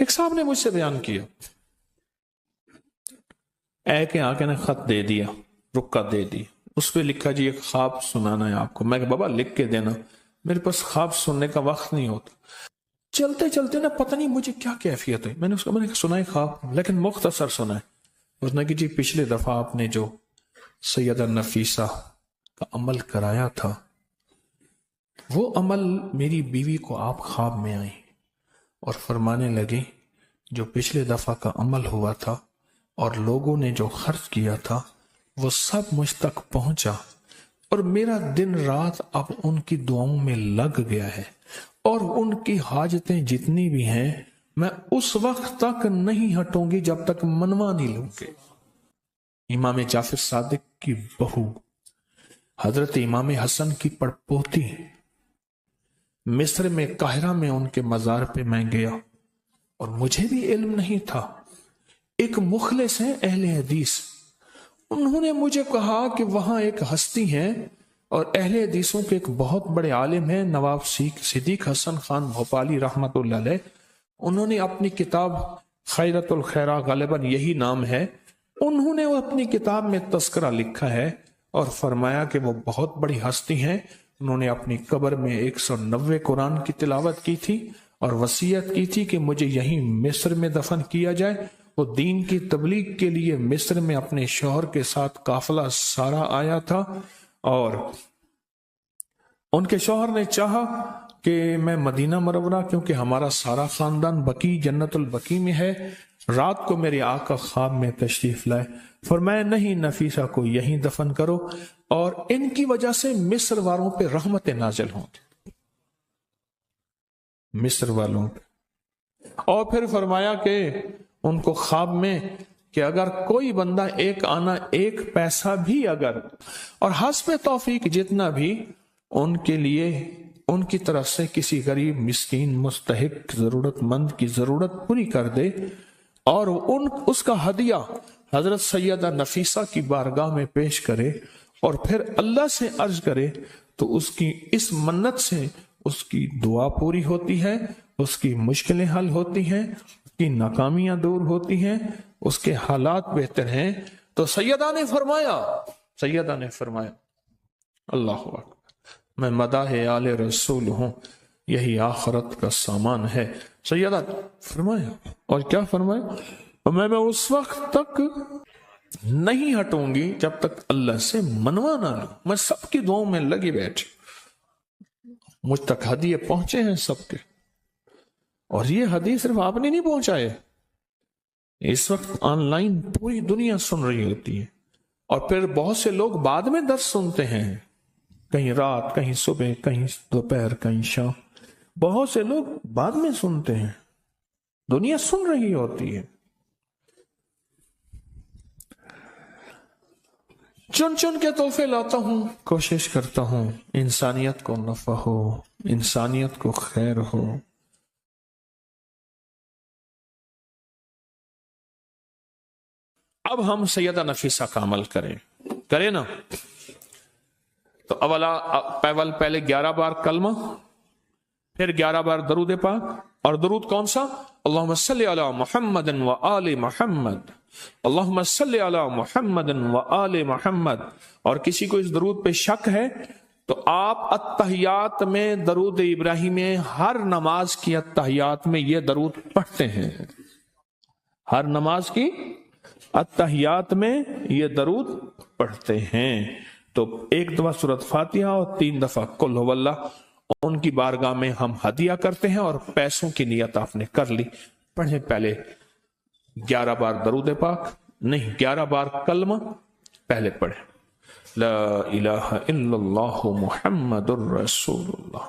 ایک صاحب نے مجھ سے بیان کیا، اے کے آقا نے خط دے دیا، رکا دے دی، اس پہ لکھا جی ایک خواب سنانا ہے آپ کو۔ میں کہ بابا لکھ کے دینا، میرے پاس خواب سننے کا وقت نہیں ہوتا۔ چلتے چلتے نا پتہ نہیں مجھے کیا کیفیت ہے، میں نے اس کو سنائے خواب، لیکن مختصر سنا ہے۔ اس نے کہ جی پچھلے دفعہ آپ نے جو سیدہ نفیسہ کا عمل کرایا تھا، وہ عمل میری بیوی کو آپ خواب میں آئی اور فرمانے لگے جو پچھلے دفعہ کا عمل ہوا تھا اور لوگوں نے جو خرچ کیا تھا وہ سب مجھ تک پہنچا، اور میرا دن رات اب ان کی دعاؤں میں لگ گیا ہے، اور ان کی حاجتیں جتنی بھی ہیں میں اس وقت تک نہیں ہٹوں گی جب تک منوا نہیں لوں گے۔ امام جعفر صادق کی بہو حضرت امام حسن کی پڑپوتی مصر میں قاہرہ میں ان کے مزار پہ میں گیا، اور مجھے بھی علم نہیں تھا۔ ایک مخلص ہیں اہل حدیث، انہوں نے مجھے کہا کہ وہاں ایک ہستی ہیں اور اہل حدیثوں کے ایک بہت بڑے عالم ہیں نواب صدیق حسن خان بھوپالی رحمت اللہ علیہ، انہوں نے اپنی کتاب خیرت الخیرہ، غالباً یہی نام ہے، انہوں نے اپنی کتاب میں تذکرہ لکھا ہے اور فرمایا کہ وہ بہت بڑی ہستی ہیں، انہوں نے اپنی قبر میں 190 قرآن کی تلاوت کی تھی اور وصیت کی تھی کہ مجھے یہیں مصر میں دفن کیا جائے۔ وہ دین کی تبلیغ کے لیے مصر میں اپنے شوہر کے ساتھ قافلہ سارا آیا تھا، اور ان کے شوہر نے چاہا کہ میں مدینہ منورہ، کیونکہ ہمارا سارا خاندان بقیع جنت البقیع میں ہے، رات کو میرے آقا خواب میں تشریف لائے، فرمایا نہیں نفیسہ کو یہیں دفن کرو، اور ان کی وجہ سے مصر والوں پہ رحمت نازل ہوں، مصر والوں پہ۔ اور پھر فرمایا کہ ان کو خواب میں کہ اگر کوئی بندہ ایک آنا ایک پیسہ بھی اگر، اور حسب توفیق جتنا بھی، ان کے لیے ان کی طرف سے کسی غریب مسکین مستحق ضرورت مند کی ضرورت پوری کر دے، اور اس کا ہدیہ حضرت سیدہ نفیسہ کی بارگاہ میں پیش کرے، اور پھر اللہ سے عرض کرے، تو اس کی اس منت سے اس کی دعا پوری ہوتی ہے، اس کی مشکلیں حل ہوتی ہیں، اس کی ناکامیاں دور ہوتی ہیں، اس کے حالات بہتر ہیں۔ تو سیدہ نے فرمایا اللہ اکبر، میں مداح آل رسول ہوں، یہی آخرت کا سامان ہے۔ سیدہ فرمایا، اور کیا فرمایا، میں اس وقت تک نہیں ہٹوں گی جب تک اللہ سے منوا نہ لوں، میں سب کی دعاؤں میں لگی بیٹھی، مجھ تک ہدیے پہنچے ہیں سب کے، اور یہ حدیث صرف آپ نے نہیں پہنچائے، اس وقت آن لائن پوری دنیا سن رہی ہوتی ہے، اور پھر بہت سے لوگ بعد میں درس سنتے ہیں، کہیں رات، کہیں صبح، کہیں دوپہر، کہیں شام، بہت سے لوگ بعد میں سنتے ہیں، دنیا سن رہی ہوتی ہے۔ چن چن کے تحفے لاتا ہوں، کوشش کرتا ہوں انسانیت کو نفع ہو، انسانیت کو خیر ہو۔ اب ہم سیدہ نفیسہ کا عمل کریں نا، تو پہلے 11 بار کلمہ، پھر 11 بار درود پاک، اور درود کون سا؟ اللہم صلی علی محمد و آل محمد، اللہم صلی علی محمد و آل محمد۔ اور کسی کو اس درود پہ شک ہے تو آپ التحیات میں درود ابراہیمی، ہر نماز کی التحیات میں یہ درود پڑھتے ہیں، ہر نماز کی التحیات میں یہ درود پڑھتے ہیں۔ تو ایک دفعہ سورۃ فاتحہ اور 3 دفعہ قل هو اللہ ان کی بارگاہ میں ہم ہدیہ کرتے ہیں، اور پیسوں کی نیت آپ نے کر لی، پڑھیں پہلے 11 بار درود پاک، نہیں 11 بار کلمہ پہلے پڑھیں، لا الہ الا اللہ محمد الرسول اللہ۔